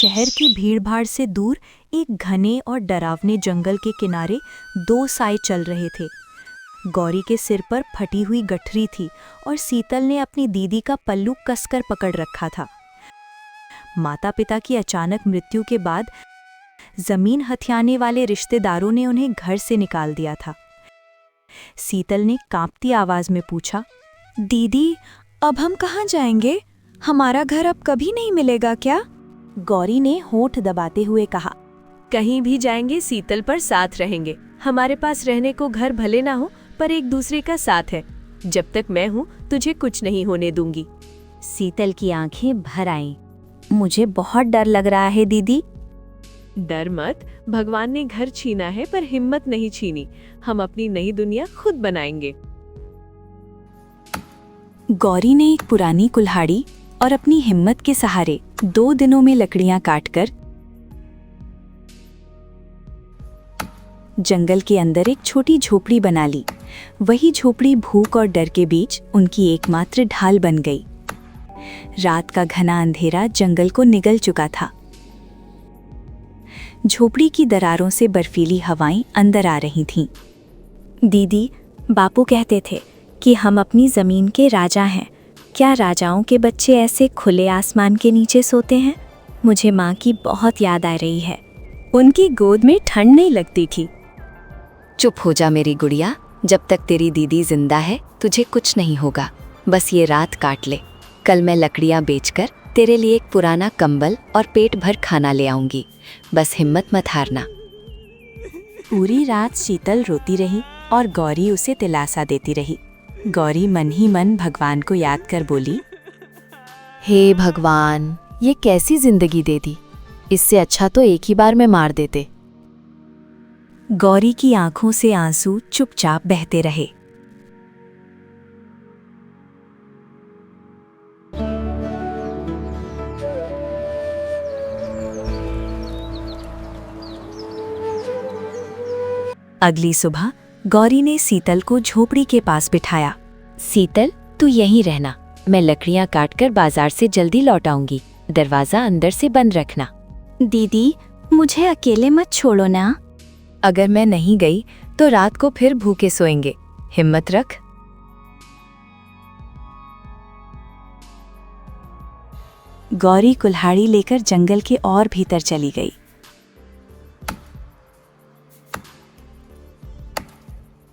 शहर की भीड़भाड़ से दूर एक घने और डरावने जंगल के किनारे दो साए चल रहे थे। गौरी के सिर पर फटी हुई गठरी थी और शीतल ने अपनी दीदी का पल्लू कसकर पकड़ रखा था। माता पिता की अचानक मृत्यु के बाद जमीन हथियाने वाले रिश्तेदारों ने उन्हें घर से निकाल दिया था। शीतल ने कांपती आवाज में पूछा, दीदी, अब हम कहाँ जाएंगे? हमारा घर अब कभी नहीं मिलेगा क्या? गौरी ने होंठ दबाते हुए कहा, कहीं भी जाएंगे शीतल पर साथ रहेंगे। हमारे पास रहने को घर भले ना हो पर एक दूसरे का साथ है। जब तक मैं हूँ तुझे कुछ नहीं होने दूंगी। शीतल की आंखें भर आईं। मुझे बहुत डर लग रहा है दीदी। डर मत, भगवान ने घर छीना है पर हिम्मत नहीं छीनी। हम अपनी नई दुनिया खुद बनाएंगे। गौरी ने एक पुरानी कुल्हाड़ी और अपनी हिम्मत के सहारे 2 दिनों में लकड़ियां काटकर जंगल के अंदर एक छोटी झोपड़ी बना ली। वही झोपड़ी भूख और डर के बीच उनकी एकमात्र ढाल बन गई। रात का घना अंधेरा जंगल को निगल चुका था। झोपड़ी की दरारों से बर्फीली हवाएं अंदर आ रही थीं। दीदी, बापू कहते थे कि हम अपनी जमीन के राजा हैं। क्या राजाओं के बच्चे ऐसे खुले आसमान के नीचे सोते हैं? मुझे माँ की बहुत याद आ रही है। उनकी गोद में ठंड नहीं लगती थी। चुप हो जा मेरी गुड़िया, जब तक तेरी दीदी जिंदा है तुझे कुछ नहीं होगा। बस ये रात काट ले। कल मैं लकड़ियाँ बेचकर तेरे लिए एक पुराना कंबल और पेट भर खाना ले आऊंगी। बस हिम्मत मत हारना। पूरी रात शीतल रोती रही और गौरी उसे दिलासा देती रही। गौरी मन ही मन भगवान को याद कर बोली, हे भगवान, ये कैसी जिंदगी दे दी। इससे अच्छा तो एक ही बार में मार देते। गौरी की आंखों से आंसू चुपचाप बहते रहे। अगली सुबह गौरी ने शीतल को झोपड़ी के पास बिठाया। शीतल, तू यहीं रहना। मैं लकड़ियाँ काटकर बाजार से जल्दी लौट आऊंगी। दरवाजा अंदर से बंद रखना। दीदी, मुझे अकेले मत छोड़ो ना। अगर मैं नहीं गई तो रात को फिर भूखे सोएंगे। हिम्मत रख। गौरी कुल्हाड़ी लेकर जंगल के और भीतर चली गई।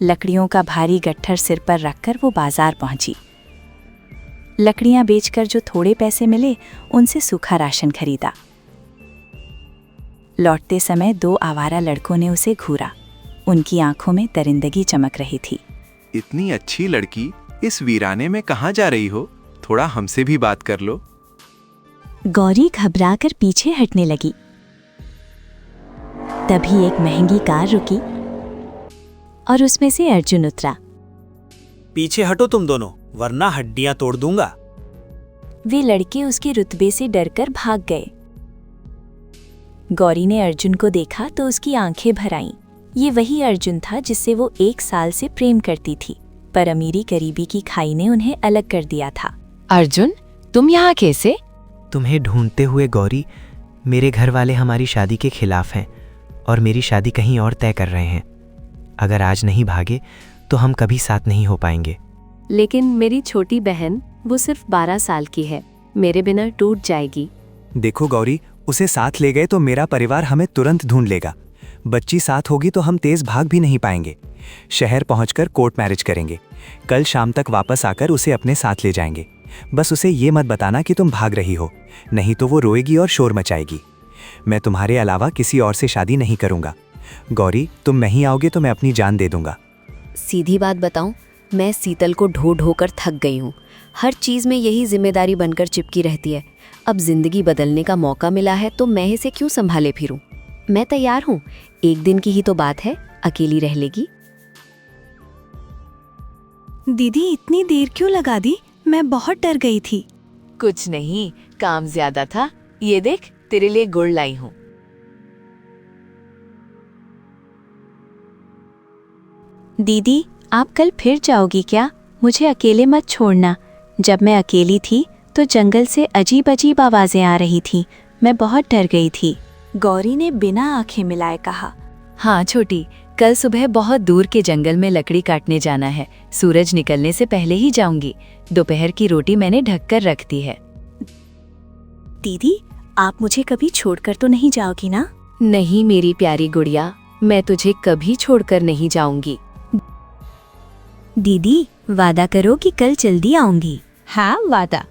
लकड़ियों का भारी गट्ठर सिर पर रखकर वो बाजार पहुंची। लकड़ियां बेचकर जो थोड़े पैसे मिले उनसे सूखा राशन खरीदा। लौटते समय 2 आवारा लड़कों ने उसे घूरा। उनकी आंखों में दरिंदगी चमक रही थी। इतनी अच्छी लड़की इस वीराने में कहाँ जा रही हो? थोड़ा हमसे भी बात कर लो। गौरी घबराकर पीछे हटने लगी। तभी एक महंगी कार रुकी और उसमें से अर्जुन उतरा। पीछे हटो तुम दोनों, वरना हड्डियां तोड़ दूंगा। वे लड़के उसके रुतबे से डरकर भाग गए। गौरी ने अर्जुन को देखा तो उसकी आंखें भर आईं। ये वही अर्जुन था जिससे वो 1 साल से प्रेम करती थी, पर अमीरी गरीबी की खाई ने उन्हें अलग कर दिया था। अर्जुन, तुम यहाँ कैसे? तुम्हें ढूंढते हुए गौरी। मेरे घर वाले हमारी शादी के खिलाफ हैं और मेरी शादी कहीं और तय कर रहे हैं। अगर आज नहीं भागे तो हम कभी साथ नहीं हो पाएंगे। लेकिन मेरी छोटी बहन, वो सिर्फ 12 साल की है। मेरे बिना टूट जाएगी। देखो गौरी, उसे साथ ले गए तो मेरा परिवार हमें तुरंत ढूंढ लेगा। बच्ची साथ होगी तो हम तेज भाग भी नहीं पाएंगे। शहर पहुंचकर कोर्ट मैरिज करेंगे। कल शाम तक वापस आकर उसे अपने साथ ले जाएंगे। बस उसे ये मत बताना कि तुम भाग रही हो, नहीं तो वो रोएगी और शोर मचाएगी। मैं तुम्हारे अलावा किसी और से शादी नहीं करूंगा। गौरी, तुम नहीं आओगे तो मैं अपनी जान दे दूंगा। सीधी बात बताऊं, मैं शीतल को ढो ढो कर थक गई हूँ। हर चीज़ में यही जिम्मेदारी बनकर चिपकी रहती है। अब जिंदगी बदलने का मौका मिला है तो मैं इसे क्यों संभाले फिरूं? मैं तैयार हूँ। एक दिन की ही तो बात है, अकेली रह लेगी। दीदी, इतनी देर क्यों लगा दी? मैं बहुत डर गई थी। कुछ नहीं, काम ज्यादा था। ये देख, तेरे लिए गुड़ लाई हूँ। दीदी, आप कल फिर जाओगी क्या? मुझे अकेले मत छोड़ना। जब मैं अकेली थी तो जंगल से अजीब अजीब आवाजें आ रही थीं। मैं बहुत डर गई थी। गौरी ने बिना आंखें मिलाए कहा। हाँ छोटी, कल सुबह बहुत दूर के जंगल में लकड़ी काटने जाना है। सूरज निकलने से पहले ही जाऊंगी। दोपहर की रोटी मैंने ढक कर रख दी है। दीदी, आप मुझे कभी छोड़कर तो नहीं जाओगी ना? नहीं मेरी प्यारी गुड़िया, मैं तुझे कभी छोड़कर नहीं जाऊंगी। दीदी, वादा करो कि कल जल्दी आऊंगी। हाँ, वादा।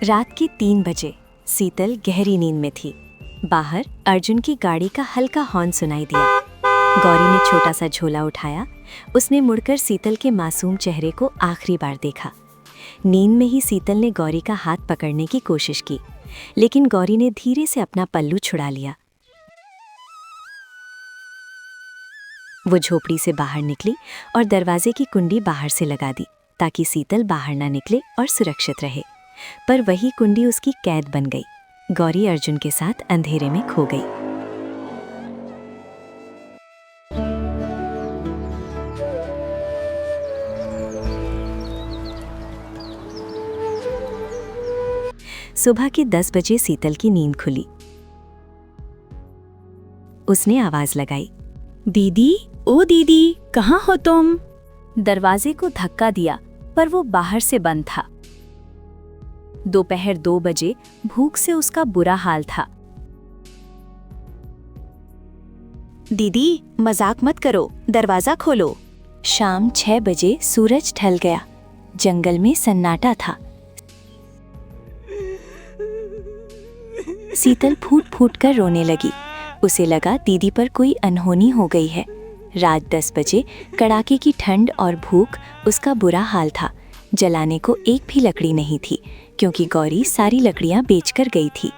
रात के 3 बजे शीतल गहरी नींद में थी। बाहर अर्जुन की गाड़ी का हल्का हॉर्न सुनाई दिया। गौरी ने छोटा सा झोला उठाया। उसने मुड़कर शीतल के मासूम चेहरे को आखिरी बार देखा। नींद में ही शीतल ने गौरी का हाथ पकड़ने की कोशिश की, लेकिन गौरी ने धीरे से अपना पल्लू छुड़ा लिया। वो झोपड़ी से बाहर निकली और दरवाजे की कुंडी बाहर से लगा दी ताकि शीतल बाहर ना निकले और सुरक्षित रहे। पर वही कुंडी उसकी कैद बन गई। गौरी अर्जुन के साथ अंधेरे में खो गई। सुबह के 10 बजे शीतल की नींद खुली। उसने आवाज लगाई, दीदी, ओ दीदी, कहाँ हो तुम? दरवाजे को धक्का दिया, पर वो बाहर से बंद था। दोपहर 2 बजे भूख से उसका बुरा हाल था। दीदी, मजाक मत करो, दरवाजा खोलो। शाम 6 बजे सूरज ढल गया। जंगल में सन्नाटा था। शीतल फूट फूट कर रोने लगी। उसे लगा दीदी पर कोई अनहोनी हो गई है। रात 10 बजे कड़ाके की ठंड और भूख उसका बुरा हाल था। जलाने को एक भी लकड़ी नहीं थी, क्योंकि गौरी सारी लकड़ियां बेचकर गई थी।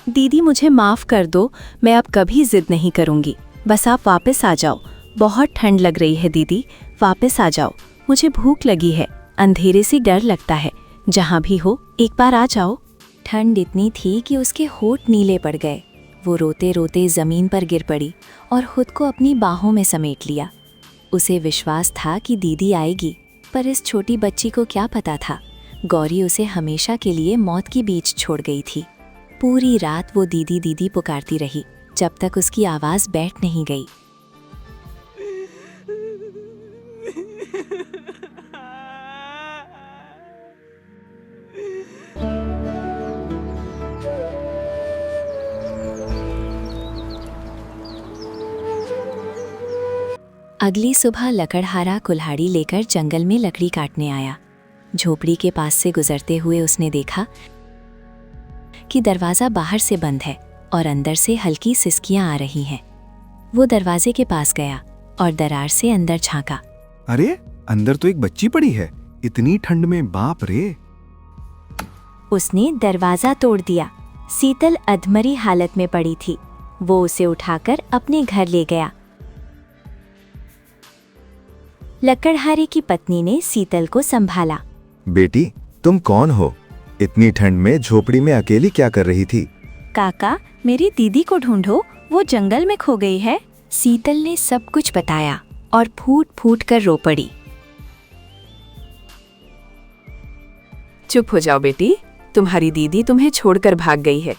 दीदी, मुझे माफ कर दो, मैं अब कभी जिद नहीं करूंगी। बस आप वापस आ जाओ। बहुत ठंड लग रही है दीदी, वापस आ जाओ। मुझे भूख लगी है, अंधेरे से डर लगता है। जहां भी हो, एक बार आ जाओ। ठंड इतनी थी कि उसके होंठ नीले पड़ गए। वो रोते रोते जमीन पर गिर पड़ी और खुद को अपनी बाहों में समेट लिया। उसे विश्वास था कि दीदी आएगी, पर इस छोटी बच्ची को क्या पता था, गौरी उसे हमेशा के लिए मौत के बीच छोड़ गई थी। पूरी रात वो दीदी दीदी पुकारती रही, जब तक उसकी आवाज़ बैठ नहीं गई। अगली सुबह लकड़हारा कुल्हाड़ी लेकर जंगल में लकड़ी काटने आया। झोपड़ी के पास से गुजरते हुए उसने देखा कि दरवाज़ा बाहर से बंद है और अंदर से हल्की सिसकियां आ रही हैं। वो दरवाजे के पास गया और दरार से अंदर झांका। अरे, अंदर तो एक बच्ची पड़ी है। इतनी ठंड में, बाप रे। उसने दरवाज़ा तोड़ दिया। शीतल अधमरी हालत में पड़ी थी। वो उसे उठाकर अपने घर ले गया। लकड़हारे की पत्नी ने शीतल को संभाला। बेटी, तुम कौन हो? इतनी ठंड में झोपड़ी में अकेली क्या कर रही थी? काका, मेरी दीदी को ढूंढो, वो जंगल में खो गई है। शीतल ने सब कुछ बताया और फूट फूट कर रो पड़ी। चुप हो जाओ बेटी, तुम्हारी दीदी तुम्हें छोड़कर भाग गई है।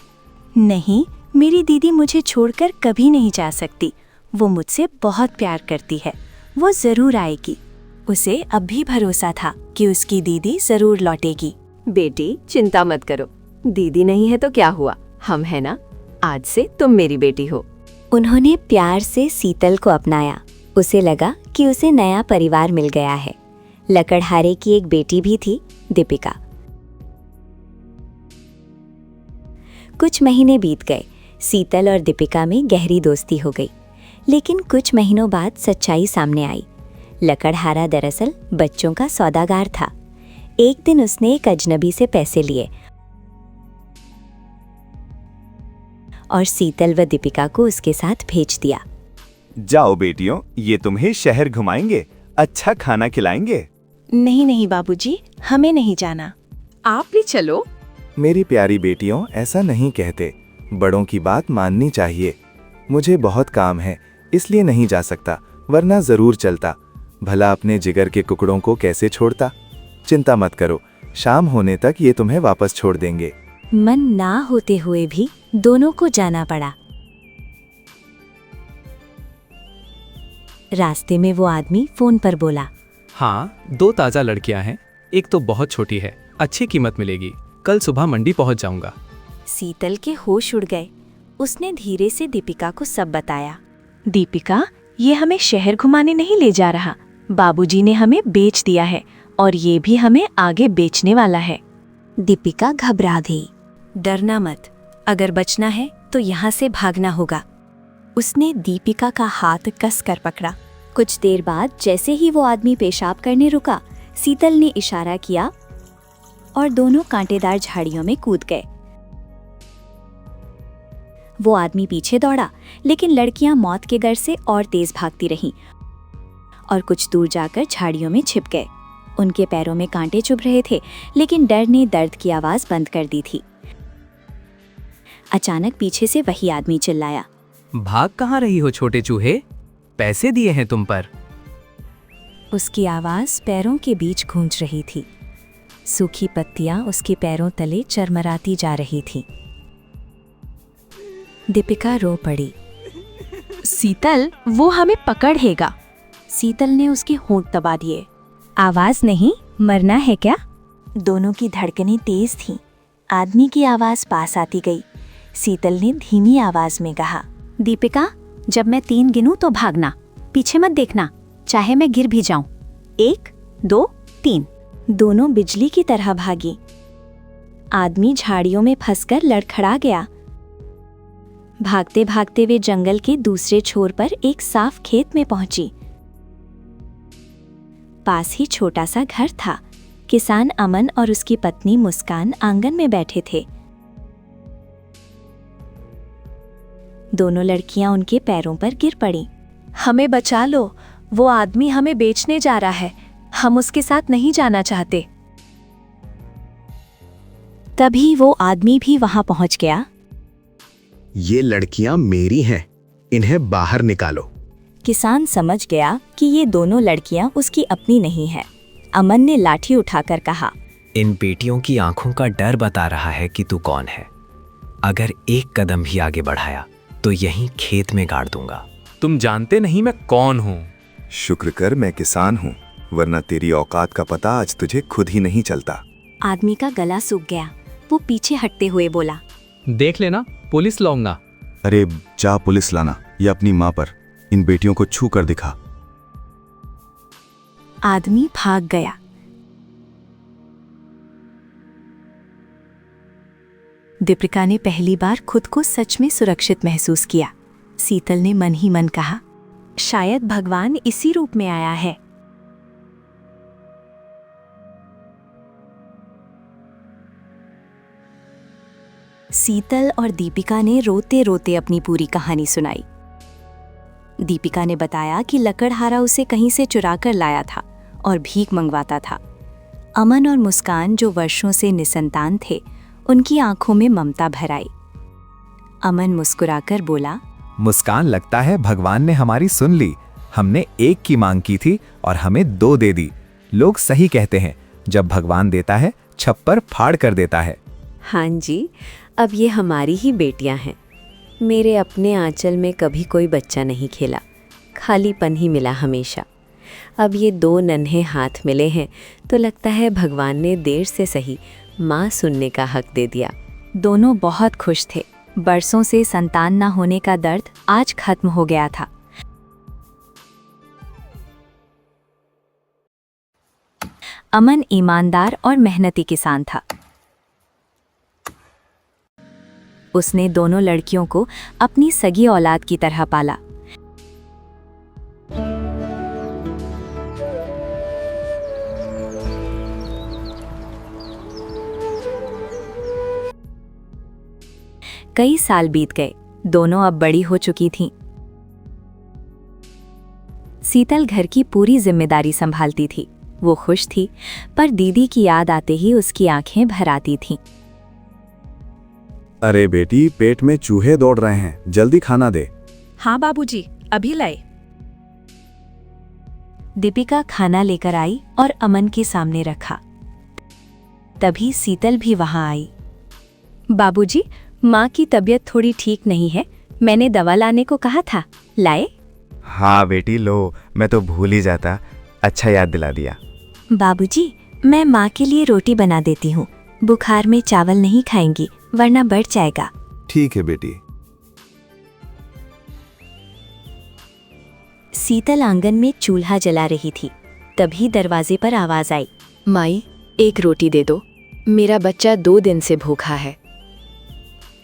नहीं, मेरी दीदी मुझे छोड़कर कभी नहीं जा सकती। वो मुझसे बहुत प्यार करती है। वो जरूर आएगी। उसे अब भी भरोसा था कि उसकी दीदी जरूर लौटेगी। बेटी, चिंता मत करो। दीदी नहीं है तो क्या हुआ, हम है ना। आज से तुम मेरी बेटी हो। उन्होंने प्यार से शीतल को अपनाया। उसे लगा कि उसे नया परिवार मिल गया है। लकड़हारे की एक बेटी भी थी, दीपिका। कुछ महीने बीत गए। शीतल और दीपिका में गहरी दोस्ती हो गई। लेकिन कुछ महीनों बाद सच्चाई सामने आई। लकड़हारा दरअसल बच्चों का सौदागर था। एक दिन उसने एक अजनबी से पैसे लिए और शीतल व दीपिका को उसके साथ भेज दिया। जाओ बेटियों, ये तुम्हें शहर घुमाएंगे, अच्छा खाना खिलाएंगे। नहीं नहीं बाबूजी, हमें नहीं जाना। आप भी चलो। मेरी प्यारी बेटियों, ऐसा नहीं कहते। बड़ों की बात माननी चाहिए। मुझे बहुत काम है, इसलिए नहीं जा सकता। वरना जरूर चलता। भला अपने जिगर के कुकड़ों को कैसे छोड़ता। चिंता मत करो, शाम होने तक ये तुम्हें वापस छोड़ देंगे। मन ना होते हुए भी दोनों को जाना पड़ा। रास्ते में वो आदमी फोन पर बोला, हाँ, 2 ताज़ा लड़कियां हैं, एक तो बहुत छोटी है, अच्छी कीमत मिलेगी। कल सुबह मंडी पहुंच जाऊंगा। शीतल के होश उड़ गए। उसने धीरे से दीपिका को सब बताया। दीपिका, ये हमें शहर घुमाने नहीं ले जा रहा। बाबूजी ने हमें बेच दिया है और ये भी हमें आगे बेचने वाला है। दीपिका घबरा गई। डरना मत, अगर बचना है तो यहाँ से भागना होगा। उसने दीपिका का हाथ कस कर पकड़ा। कुछ देर बाद जैसे ही वो आदमी पेशाब करने रुका, शीतल ने इशारा किया और दोनों कांटेदार झाड़ियों में कूद गए। वो आदमी पीछे दौड़ा, लेकिन लड़कियां मौत के डर से और तेज भागती रहीं और कुछ दूर जाकर झाड़ियों में छिप गए। उनके पैरों में कांटे चुभ रहे थे, लेकिन डर ने दर्द की आवाज बंद कर दी थी। अचानक पीछे से वही आदमी चिल्लाया, भाग कहाँ रही हो छोटे चूहे? पैसे दिए हैं तुम पर। उसकी आवाज पैरों के बीच गूंज रही थी। सूखी पत्तियां उसके पैरों तले चरमराती जा रही थीं। दीपिका रो पड़ी। शीतल, वो हमें पकड़ेगा। शीतल ने उसके होंठ दबा दिए। आवाज नहीं, मरना है क्या? दोनों की धड़कनें तेज थीं। आदमी की आवाज पास आती गई। शीतल ने धीमी आवाज में कहा, दीपिका, जब मैं 3 गिनूं तो भागना, पीछे मत देखना, चाहे मैं गिर भी जाऊं। 1, 2, 3। दोनों बिजली की तरह भागी। आदमी झाड़ियों में फंसकर लड़खड़ा गया। भागते भागते वे जंगल के दूसरे छोर पर एक साफ खेत में पहुंची। पास ही छोटा सा घर था। किसान अमन और उसकी पत्नी मुस्कान आंगन में बैठे थे। दोनों लड़कियां उनके पैरों पर गिर पड़ीं। हमें बचा लो, वो आदमी हमें बेचने जा रहा है। हम उसके साथ नहीं जाना चाहते। तभी वो आदमी भी वहां पहुंच गया। ये लड़कियां मेरी हैं, इन्हें बाहर निकालो। किसान समझ गया कि ये दोनों लड़कियां उसकी अपनी नहीं है। अमन ने लाठी उठाकर कहा, इन बेटियों की आंखों का डर बता रहा है कि तू कौन है। अगर एक कदम भी आगे बढ़ाया तो यहीं खेत में गाड़ दूंगा। तुम जानते नहीं मैं कौन हूँ। शुक्र कर मैं किसान हूँ, वरना तेरी औकात का पता आज तुझे खुद ही नहीं चलता। आदमी का गला सूख गया। वो पीछे हटते हुए बोला, देख लेना, पुलिस लाऊंगा। अरे जा पुलिस लाना, या अपनी माँ पर। इन बेटियों को छू कर दिखा। आदमी भाग गया। दीपिका ने पहली बार खुद को सच में सुरक्षित महसूस किया। शीतल ने मन ही मन कहा, शायद भगवान इसी रूप में आया है। शीतल और दीपिका ने रोते रोते अपनी पूरी कहानी सुनाई। दीपिका ने बताया कि लकड़हारा उसे कहीं से चुरा कर लाया था और भीख मंगवाता था। अमन और मुस्कान, जो वर्षों से निसंतान थे, उनकी आंखों में ममता भर आई। अमन मुस्कुराकर बोला, मुस्कान, लगता है भगवान ने हमारी सुन ली। हमने 1 की मांग की थी और हमें 2 दे दी। लोग सही कहते हैं, जब भगवान देता है छप्पर फाड़ कर देता है। हाँ जी, अब ये हमारी ही बेटियां हैं। मेरे अपने आंचल में कभी कोई बच्चा नहीं खेला, खालीपन ही मिला हमेशा। अब ये 2 नन्हे हाथ मिले हैं तो लगता है भगवान ने देर से सही माँ सुनने का हक दे दिया। दोनों बहुत खुश थे। बरसों से संतान न होने का दर्द आज खत्म हो गया था। अमन ईमानदार और मेहनती किसान था। उसने दोनों लड़कियों को अपनी सगी औलाद की तरह पाला। कई साल बीत गए। दोनों अब बड़ी हो चुकी थीं। शीतल घर की पूरी जिम्मेदारी संभालती थी। वो खुश थी, पर दीदी की याद आते ही उसकी आंखें भर आती थीं। अरे बेटी, पेट में चूहे दौड़ रहे हैं, जल्दी खाना दे। हाँ बाबूजी, अभी लाए। दीपिका खाना लेकर आई और अमन के सामने रखा। तभी शीतल भी वहां आई। बाबूजी, माँ की तबीयत थोड़ी ठीक नहीं है, मैंने दवा लाने को कहा था, लाए? हाँ बेटी लो, मैं तो भूल ही जाता, अच्छा याद दिला दिया। बाबूजी, मैं माँ के लिए रोटी बना देती हूँ। बुखार में चावल नहीं खाएंगी वरना बढ़ जाएगा। ठीक है बेटी। शीतल आंगन में चूल्हा जला रही थी। तभी दरवाजे पर आवाज आई। माई, एक रोटी दे दो, मेरा बच्चा 2 दिन से भूखा है।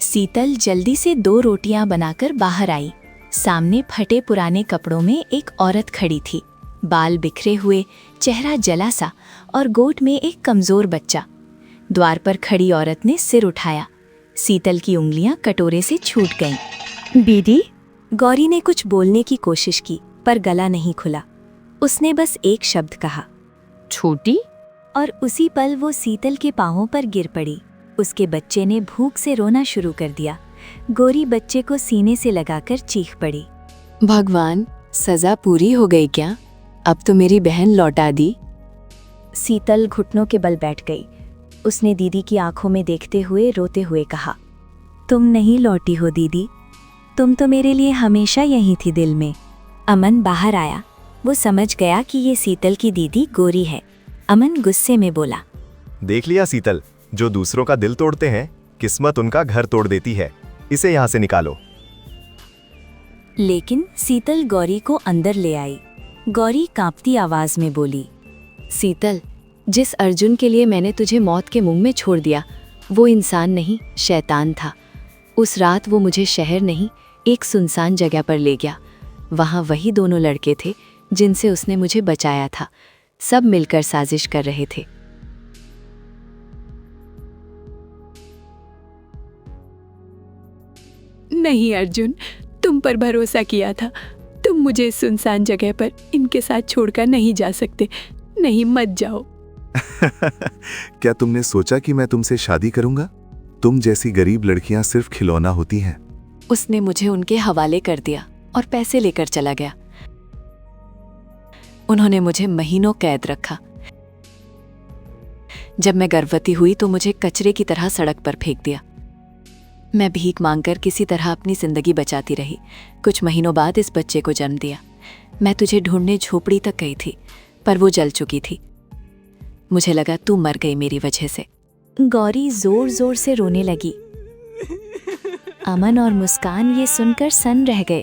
शीतल जल्दी से 2 रोटियां बनाकर बाहर आई। सामने फटे पुराने कपड़ों में एक औरत खड़ी थी। बाल बिखरे हुए, चेहरा जला सा और गोद में एक कमजोर बच्चा। द्वार पर खड़ी औरत ने सिर उठाया। शीतल की उंगलियां कटोरे से छूट गईं। दीदी, गौरी ने कुछ बोलने की कोशिश की पर गला नहीं खुला। उसने बस एक शब्द कहा, छोटी। और उसी पल वो शीतल के पांवों पर गिर पड़ी। उसके बच्चे ने भूख से रोना शुरू कर दिया। गौरी बच्चे को सीने से लगाकर चीख पड़ी। भगवान, सजा पूरी हो गई क्या? अब तो मेरी बहन लौटा दी। शीतल घुटनों के बल बैठ गई। उसने दीदी की आंखों में देखते हुए रोते हुए कहा, तुम नहीं लौटी हो दीदी, तुम तो मेरे लिए हमेशा यही थी दिल में। अमन बाहर आया। वो समझ गया कि ये शीतल की दीदी गौरी है। अमन गुस्से में बोला, देख लिया शीतल, जो दूसरों का दिल तोड़ते हैं, किस्मत उनका घर तोड़ देती है। इसे यहाँ से निकालो। लेकिन शीतल गौरी को अंदर ले आई। गौरी कांपती आवाज में बोली, शीतल, जिस अर्जुन के लिए मैंने तुझे मौत के मुंह में छोड़ दिया, वो इंसान नहीं, शैतान था। उस रात वो मुझे शहर नहीं, एक सुनसान जगह पर ले गया। वहाँ वही दोनों लड़के थे जिनसे उसने मुझे बचाया था। सब मिलकर साजिश कर रहे थे। नहीं अर्जुन, तुम पर भरोसा किया था। तुम मुझे इस सुनसान जगह पर इनके साथ छोड़कर नहीं जा सकते। नहीं, मत जाओ। क्या तुमने सोचा कि मैं तुमसे शादी करूंगा? तुम जैसी गरीब लड़कियां सिर्फ खिलौना होती हैं। उसने मुझे उनके हवाले कर दिया और पैसे लेकर चला गया। उन्होंने मुझे महीनों कैद रखा। जब मैं गर्भवती हुई तो मुझे कचरे की तरह सड़क पर फेंक दिया। मैं भीख मांगकर किसी तरह अपनी जिंदगी बचाती रही। कुछ महीनों बाद इस बच्चे को जन्म दिया। मैं तुझे ढूंढने झोपड़ी तक गई थी, पर वो जल चुकी थी। मुझे लगा तू मर गई मेरी वजह से। गौरी जोर जोर से रोने लगी। अमन और मुस्कान ये सुनकर सन्न रह गए।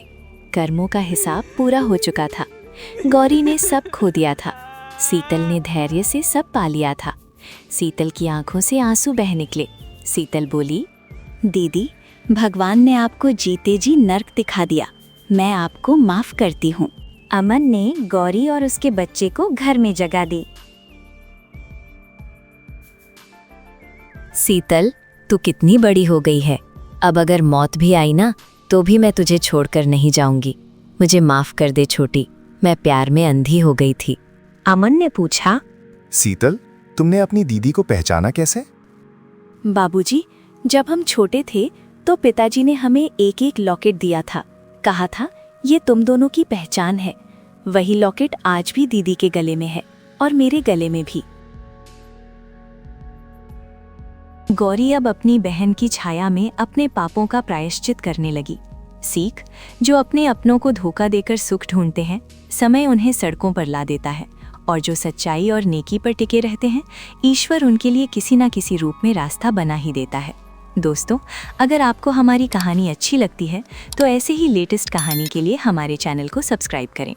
कर्मों का हिसाब पूरा हो चुका था। गौरी ने सब खो दिया था। शीतल ने धैर्य से सब पा लिया था। शीतल की आंखों से आंसू बह निकले। शीतल बोली, दीदी, भगवान ने आपको जीते जी नर्क दिखा दिया। मैं आपको माफ करती हूँ। अमन ने गौरी और उसके बच्चे को घर में जगह दी। शीतल, तू कितनी बड़ी हो गई है। अब अगर मौत भी आई ना, तो भी मैं तुझे छोड़कर नहीं जाऊंगी। मुझे माफ कर दे छोटी, मैं प्यार में अंधी हो गई थी। अमन ने पूछा, शीतल, तुमने अपनी दीदी को पहचाना कैसे? बाबूजी, जब हम छोटे थे तो पिताजी ने हमें एक एक लॉकेट दिया था। कहा था, ये तुम दोनों की पहचान है। वही लॉकेट आज भी दीदी के गले में है और मेरे गले में भी। गौरी अब अपनी बहन की छाया में अपने पापों का प्रायश्चित करने लगी। सीख, जो अपने अपनों को धोखा देकर सुख ढूंढते हैं, समय उन्हें सड़कों पर ला देता है, और जो सच्चाई और नेकी पर टिके रहते हैं, ईश्वर उनके लिए किसी न किसी रूप में रास्ता बना ही देता है। दोस्तों, अगर आपको हमारी कहानी अच्छी लगती है तो ऐसे ही लेटेस्ट कहानी के लिए हमारे चैनल को सब्सक्राइब करें।